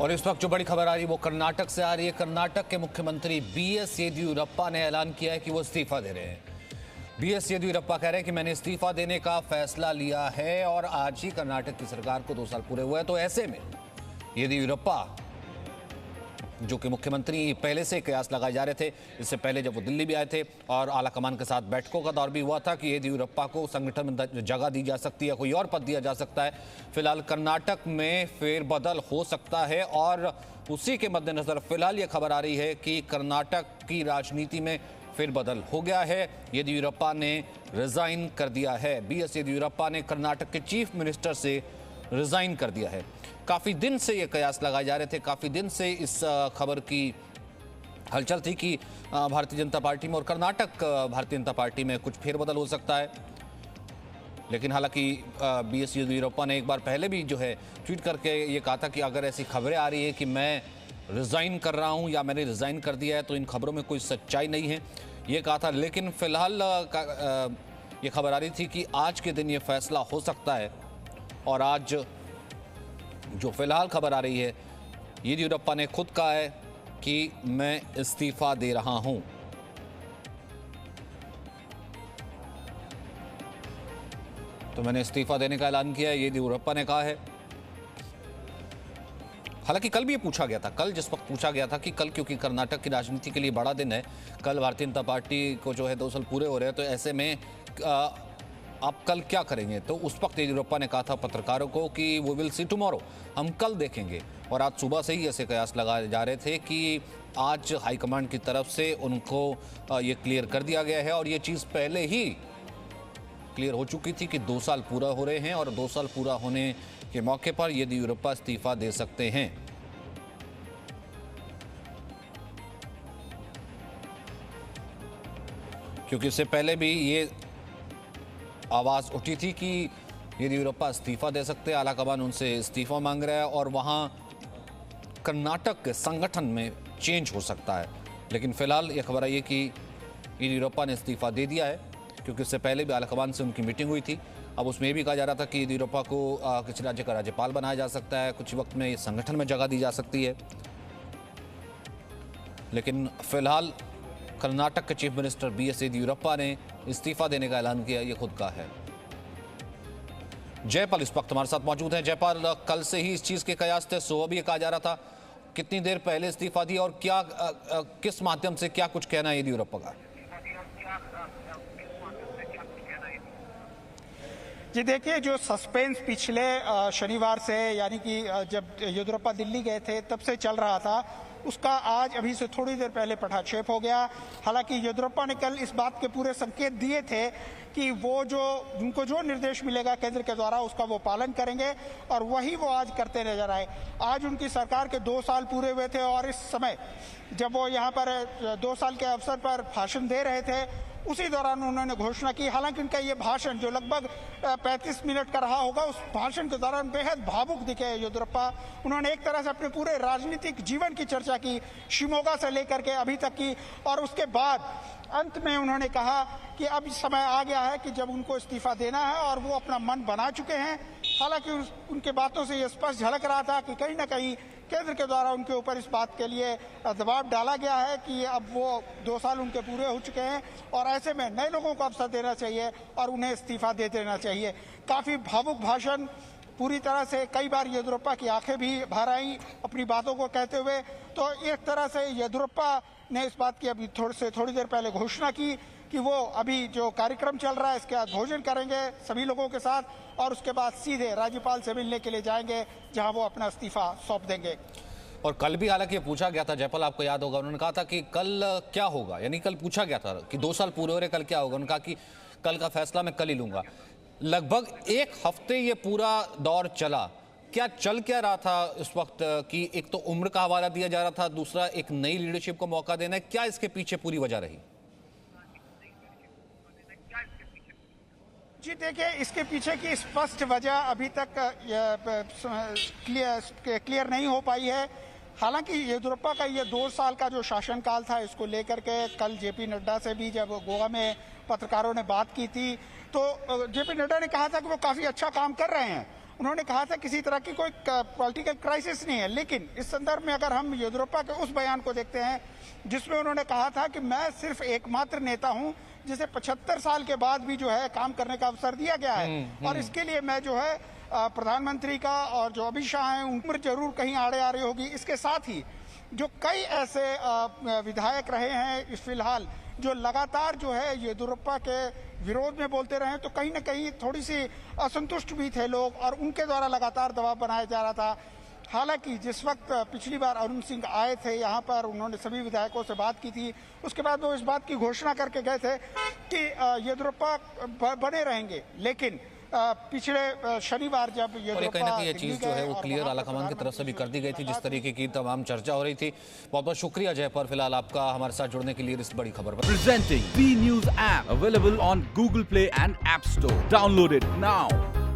और इस वक्त जो बड़ी खबर आ रही है वो कर्नाटक से आ रही है। कर्नाटक के मुख्यमंत्री बीएस येदियुरप्पा ने ऐलान किया है कि वो इस्तीफा दे रहे हैं। बीएस येदियुरप्पा कह रहे हैं कि मैंने इस्तीफा देने का फैसला लिया है और आज ही कर्नाटक की सरकार को 2 साल पूरे हुए हैं। तो ऐसे में येदियुरप्पा जो कि मुख्यमंत्री पहले से कयास लगाए जा रहे थे, इससे पहले जब वो दिल्ली भी आए थे और आला कमान के साथ बैठकों का दौर भी हुआ था कि येदियुरप्पा को संगठन में जगह दी जा सकती है, कोई और पद दिया जा सकता है। फिलहाल कर्नाटक में फेरबदल हो सकता है और उसी के मद्देनजर फिलहाल ये खबर आ रही है कि कर्नाटक की राजनीति में फेरबदल हो गया है। येदियुरप्पा ने रिजाइन कर दिया है। बीएस येदियुरप्पा ने कर्नाटक के चीफ मिनिस्टर से रिजाइन कर दिया है। काफ़ी दिन से ये कयास लगाए जा रहे थे, काफ़ी दिन से इस खबर की हलचल थी कि भारतीय जनता पार्टी में और कर्नाटक भारतीय जनता पार्टी में कुछ फेरबदल हो सकता है। लेकिन हालांकि बीएस येदियुरप्पा ने एक बार पहले भी जो है ट्वीट करके ये कहा था कि अगर ऐसी खबरें आ रही है कि मैं रिज़ाइन कर रहा हूं या मैंने रिज़ाइन कर दिया है तो इन खबरों में कोई सच्चाई नहीं है, ये कहा था। लेकिन फिलहाल ये खबर आ रही थी कि आज के दिन ये फैसला हो सकता है और आज जो फिलहाल खबर आ रही है, येदियुरप्पा ने खुद कहा है कि मैं इस्तीफा दे रहा हूं। तो मैंने इस्तीफा देने का ऐलान किया है, येदियुरप्पा ने कहा है। हालांकि कल भी ये पूछा गया था, कल जिस वक्त पूछा गया था कि कल क्योंकि कर्नाटक की राजनीति के लिए बड़ा दिन है, कल भारतीय जनता पार्टी को जो है 2 साल पूरे हो रहे हैं, तो ऐसे में आप कल क्या करेंगे? तो उस वक्त येदियुरप्पा ने कहा था पत्रकारों को कि वो विल सी टुमारो, हम कल देखेंगे। और आज सुबह से ही ऐसे कयास लगाए जा रहे थे कि आज हाईकमांड की तरफ से उनको ये क्लियर कर दिया गया है और ये चीज़ पहले ही क्लियर हो चुकी थी कि 2 साल पूरा हो रहे हैं और 2 साल पूरा होने के मौके पर येदियुरप्पा इस्तीफा दे सकते हैं। क्योंकि इससे पहले भी ये आवाज़ उठी थी कि येदियुरप्पा इस्तीफा दे सकते हैं, आला कमान उनसे इस्तीफा मांग रहा है और वहाँ कर्नाटक के संगठन में चेंज हो सकता है। लेकिन फिलहाल ये खबर आई है कि येदियुरप्पा ने इस्तीफा दे दिया है, क्योंकि इससे पहले भी आला कमान से उनकी मीटिंग हुई थी। अब उसमें ये भी कहा जा रहा था कि येदियुरप्पा को किसी राज्य का राज्यपाल बनाया जा सकता है, कुछ वक्त में संगठन में जगह दी जा सकती है। लेकिन फिलहाल कर्नाटक के चीफ मिनिस्टर बीएस येदियुरप्पा ने इस्तीफा देने का ऐलान किया, ये खुद का है। जयपाल इस वक्त हमारे साथ मौजूद हैं। जयपाल, कल से ही इस चीज के कयास थे, सुबह भी ये कहा जा रहा था, कितनी देर पहले इस्तीफा दिया और क्या किस माध्यम से क्या कुछ कहना है येदियुरप्पा का? जी देखिए, जो सस्पेंस पिछले शनिवार से यानी कि जब येदियुरप्पा दिल्ली गए थे तब से चल रहा था, उसका आज अभी से थोड़ी देर पहले पटाक्षेप हो गया। हालांकि येदियुरप्पा ने कल इस बात के पूरे संकेत दिए थे कि वो उनको जो निर्देश मिलेगा केंद्र के द्वारा उसका वो पालन करेंगे और वही वो आज करते नजर आए। आज उनकी सरकार के 2 साल पूरे हुए थे और इस समय जब वो यहाँ पर 2 साल के अवसर पर भाषण दे रहे थे, उसी दौरान उन्होंने घोषणा की। हालांकि उनका ये भाषण जो लगभग 35 मिनट का रहा होगा, उस भाषण के दौरान बेहद भावुक दिखे येदियुरप्पा। उन्होंने एक तरह से अपने पूरे राजनीतिक जीवन की चर्चा की, शिमोगा से लेकर के अभी तक की, और उसके बाद अंत में उन्होंने कहा कि अब समय आ गया है कि जब उनको इस्तीफा देना है और वो अपना मन बना चुके हैं। हालांकि उनके बातों से ये स्पष्ट झलक रहा था कि कहीं ना कहीं केंद्र के द्वारा उनके ऊपर इस बात के लिए दबाव डाला गया है कि अब वो 2 साल उनके पूरे हो चुके हैं और ऐसे में नए लोगों को अवसर देना चाहिए और उन्हें इस्तीफा दे देना चाहिए। काफ़ी भावुक भाषण, पूरी तरह से कई बार येदियुरप्पा की आंखें भी भर आई अपनी बातों को कहते हुए। तो एक तरह से येदियुरप्पा ने इस बात की अभी थोड़ी देर पहले घोषणा की कि वो अभी जो कार्यक्रम चल रहा है इसके बाद भोजन करेंगे सभी लोगों के साथ और उसके बाद सीधे राज्यपाल से मिलने के लिए जाएंगे, जहां वो अपना इस्तीफा सौंप देंगे। और कल भी हालांकि पूछा गया था, जयपाल आपको याद होगा, उन्होंने कहा था कि कल क्या होगा, यानी कल पूछा गया था कि 2 साल पूरे हो रहे, कल क्या होगा। उन्होंने कहा कि कल का फैसला मैं कल ही लूंगा। लगभग 1 हफ्ते ये पूरा दौर चला, क्या चल क्या रहा था इस वक्त कि एक तो उम्र का हवाला दिया जा रहा था, दूसरा एक नई लीडरशिप को मौका देना है, क्या इसके पीछे पूरी वजह रही? जी देखिए, इसके पीछे की स्पष्ट वजह अभी तक क्लियर नहीं हो पाई है। हालांकि येदियुरप्पा का ये 2 साल का जो शासनकाल था, इसको लेकर के कल जेपी नड्डा से भी जब गोवा में पत्रकारों ने बात की थी तो जेपी नड्डा ने कहा था कि वो काफ़ी अच्छा काम कर रहे हैं। उन्होंने कहा था किसी तरह की कोई पॉलिटिकल क्राइसिस नहीं है, लेकिन इस संदर्भ में अगर हम येदियुरप्पा के उस बयान को देखते हैं जिसमें उन्होंने कहा था कि मैं सिर्फ एकमात्र नेता हूं जिसे 75 साल के बाद भी जो है काम करने का अवसर दिया गया है और इसके लिए मैं जो है प्रधानमंत्री का और जो अमित शाह हैं उम्र जरूर कहीं आड़े आ रही होगी। इसके साथ ही जो कई ऐसे विधायक रहे हैं इस फिलहाल जो लगातार जो है येदियुरप्पा के विरोध में बोलते रहे, तो कहीं ना कहीं थोड़ी सी असंतुष्ट भी थे लोग और उनके द्वारा लगातार दबाव बनाया जा रहा था। हालांकि जिस वक्त पिछली बार अरुण सिंह आए थे यहाँ पर, उन्होंने सभी विधायकों से बात की थी, उसके बाद वो इस बात की घोषणा करके गए थे कि येदियुरप्पा बने रहेंगे, लेकिन पिछले शनिवार जब और कहीं ना कहीं ये चीज जो है वो क्लियर आलाकमान की तरफ से भी कर दी गई थी जिस तरीके की तमाम चर्चा हो रही थी। बहुत बहुत शुक्रिया जय पर फिलहाल आपका हमारे साथ जुड़ने के लिए इस बड़ी खबर पर। Presenting B News app available on Google Play and App Store. Download it now.